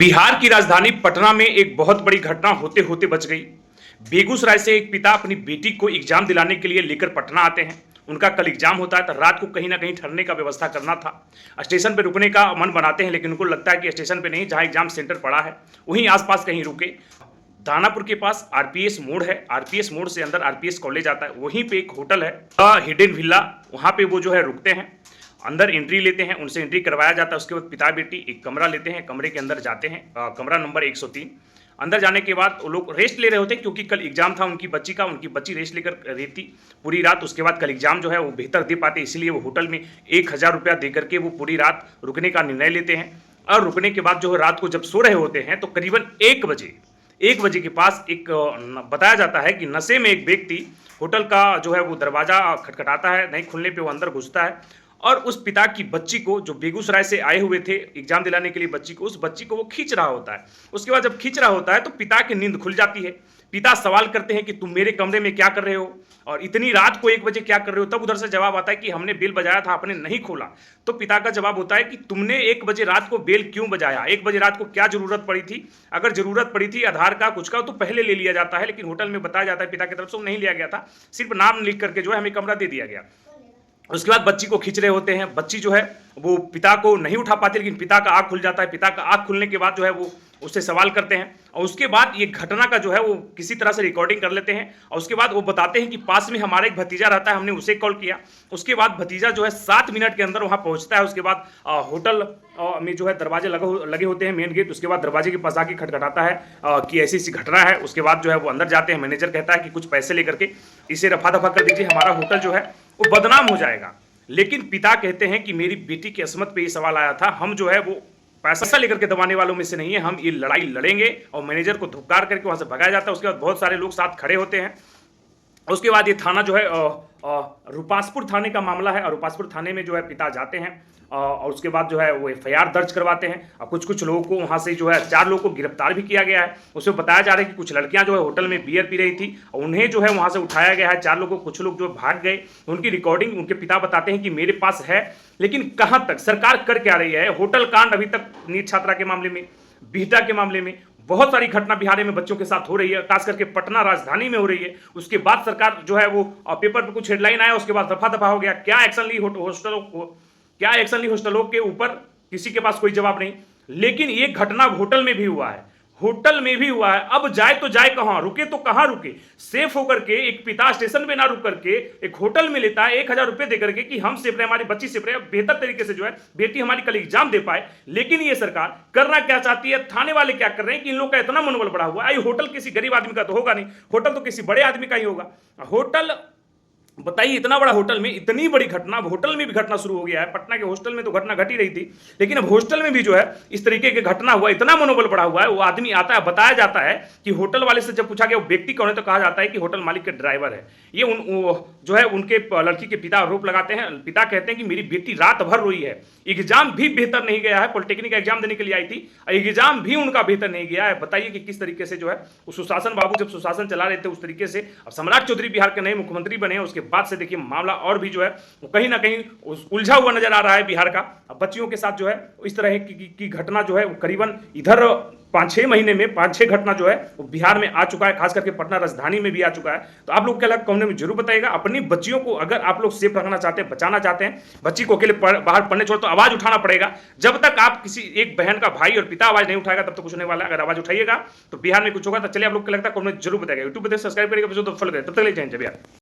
बिहार की राजधानी पटना में एक बहुत बड़ी घटना होते होते बच गई। बेगूसराय से एक पिता अपनी बेटी को एग्जाम दिलाने के लिए लेकर पटना आते हैं। उनका कल एग्जाम होता है तो रात को कहीं ना कहीं ठहरने का व्यवस्था करना था। स्टेशन पे रुकने का मन बनाते हैं, लेकिन उनको लगता है कि स्टेशन पे नहीं, जहां एग्जाम सेंटर पड़ा है वहीं आसपास कहीं रुके। दानापुर के पास आरपीएस मोड़ है, आरपीएस मोड़ से अंदर आरपीएस कॉलेज आता है, वहीं पे एक होटल है हिडन विला, वहां पे वो जो है रुकते हैं। अंदर एंट्री लेते हैं, उनसे एंट्री करवाया जाता है। उसके बाद पिता बेटी एक कमरा लेते हैं, कमरे के अंदर जाते हैं, कमरा नंबर 103। अंदर जाने के बाद वो लोग रेस्ट ले रहे होते हैं, क्योंकि कल एग्जाम था उनकी बच्ची का। उनकी बच्ची रेस्ट लेकर रहती पूरी रात। उसके बाद कल एग्जाम जो है वो बेहतर दे पाते, इसलिए वो होटल में 1000 रुपया दे करके वो पूरी रात रुकने का निर्णय लेते हैं। और रुकने के बाद जो है रात को जब सो रहे होते हैं तो करीबन 1 बजे के पास एक बताया जाता है कि नशे में एक व्यक्ति होटल का जो है वो दरवाजा खटखटाता है, नहीं खुलने पे वो अंदर घुसता है और उस पिता की बच्ची को, जो बेगूसराय से आए हुए थे एग्जाम दिलाने के लिए बच्ची को, उस बच्ची को वो खींच रहा होता है। उसके बाद जब खींच रहा होता है तो पिता की नींद खुल जाती है। पिता सवाल करते हैं कि तुम मेरे कमरे में क्या कर रहे हो और इतनी रात को 1 बजे क्या कर रहे हो। तब उधर से जवाब आता है कि हमने बेल बजाया था, आपने नहीं खोला। तो पिता का जवाब होता है कि तुमने 1 बजे रात को बेल क्यों बजाया, 1 बजे रात को क्या जरूरत पड़ी थी। अगर जरूरत पड़ी थी आधार का कुछ का तो पहले ले लिया जाता है, लेकिन होटल में बताया जाता है पिता की तरफ से नहीं लिया गया था, सिर्फ नाम लिख करके जो है हमें कमरा दे दिया गया। उसके बाद बच्ची को खींच रहे होते हैं। बच्ची जो है वो पिता को नहीं उठा पाती, लेकिन पिता का आँख खुल जाता है। पिता का आँख खुलने के बाद जो है वो उससे सवाल करते हैं और उसके बाद ये घटना का जो है वो किसी तरह से रिकॉर्डिंग कर लेते हैं। और उसके बाद वो बताते हैं कि पास में हमारा एक भतीजा रहता है, हमने उसे कॉल किया। उसके बाद भतीजा जो है 7 मिनट के अंदर वहाँ पहुँचता है। उसके बाद होटल में जो है दरवाजे लगे होते हैं, मेन गेट। उसके बाद दरवाजे के पास आके खटखटाता है कि ऐसी ऐसी घटना है। उसके बाद जो है वो अंदर जाते हैं। मैनेजर कहता है कि कुछ पैसे लेकर के इसे रफा दफा कर दीजिए, हमारा होटल जो है वो बदनाम हो जाएगा। लेकिन पिता कहते हैं कि मेरी बेटी की असमत पे ये सवाल आया था, हम जो है वो पैसा लेकर के दबाने वालों में से नहीं है, हम ये लड़ाई लड़ेंगे। और मैनेजर को धुकार करके वहां से भगाया जाता है। उसके बाद बहुत सारे लोग साथ खड़े होते हैं। उसके बाद ये थाना जो है रुपासपुर थाने का मामला है और रुपासपुर थाने में जो है पिता जाते हैं और उसके बाद जो है वो एफआईआर दर्ज करवाते हैं। और कुछ लोगों को वहाँ से जो है 4 लोगों को गिरफ्तार भी किया गया है। उसमें बताया जा रहा है कि कुछ लड़कियां जो है होटल में बियर पी रही थी और उन्हें जो है वहाँ से उठाया गया है। 4 लोगों को, कुछ लोग जो भाग गए। उनकी रिकॉर्डिंग उनके पिता बताते हैं कि मेरे पास है, लेकिन कहाँ तक सरकार कर क्या रही है। होटल कांड अभी तक नीट छात्रा के मामले में, बिहटा के मामले में बहुत सारी घटना बिहार में बच्चों के साथ हो रही है, खास करके पटना राजधानी में हो रही है। उसके बाद सरकार जो है वो पेपर पे कुछ हेडलाइन आया, उसके बाद दफा दफा हो गया। क्या एक्शन ली हॉस्टलों के ऊपर, किसी के पास कोई जवाब नहीं। लेकिन ये घटना होटल में भी हुआ है, होटल में भी हुआ है। अब जाए तो जाए कहां, रुके तो कहां रुके। सेफ होकर के एक पिता स्टेशन पे ना रुक करके एक होटल में लेता है 1000 रुपए देकर के कि हम सेफ रहे, हमारी बच्ची सेफ रहे, बेहतर तरीके से जो है बेटी हमारी कल एग्जाम दे पाए। लेकिन ये सरकार करना क्या चाहती है, थाने वाले क्या कर रहे हैं कि इन लोग का इतना मनोबल बढ़ा हुआ है। होटल किसी गरीब आदमी का तो होगा नहीं, होटल तो किसी बड़े आदमी का ही होगा। होटल बताइए, इतना बड़ा होटल में इतनी बड़ी घटना, अब होटल में भी घटना शुरू हो गया है। पटना के हॉस्टल में तो घटना घट ही रही थी, लेकिन अब हॉस्टल में भी जो है इस तरीके की घटना हुआ। इतना मनोबल बढ़ा हुआ है। वो आदमी आता है, बताया जाता है कि होटल वाले से जब पूछा गया वो व्यक्ति कौन है तो कहा जाता है कि होटल मालिक के ड्राइवर है। ये जो है उनके लड़की के पिता आरोप लगाते हैं। पिता कहते हैं कि मेरी बेटी रात भर रोई है, एग्जाम भी बेहतर नहीं गया है। पॉलिटेक्निक का एग्जाम देने के लिए आई थी, एग्जाम भी उनका बेहतर नहीं गया है। बताइए कि किस तरीके से जो है सुशासन बाबू जब सुशासन चला रहे थे उस तरीके से। अब सम्राट चौधरी बिहार के नए मुख्यमंत्री बने हैं, उसके बाद से देखिए मामला और भी जो है वो कहीं ना कहीं उलझा हुआ नजर आ रहा है बिहार का। अब बच्चियों के साथ जो है इस तरह की घटना जो है वो करीबन इधर 5-6 महीने में 5-6 घटना जो है वो बिहार में आ चुका है, खास करके पटना राजधानी में भी आ चुका है। तो आप लोग क्या लगा कमेंट में जरूर बताइएगा। अपनी बच्चियों को अगर आप लोग सेफ रखना चाहते हैं, बचाना चाहते हैं, बच्ची को अकेले बाहर पढ़ने छोड़ तो आवाज उठाना पड़ेगा। जब तक आप किसी एक बहन का भाई और पिता आवाज नहीं उठाएगा तब तक कुछ होने वाला है। अगर आवाज उठाइएगा तो बिहार में कुछ होगा। तो चलिए आप लोग क्या लगता है कमेंट में जरूर बताइएगा। यूट्यूब पर सब्सक्राइब करिएगा, तो फॉलो करें। तब तक ले जाएंगे बिहार।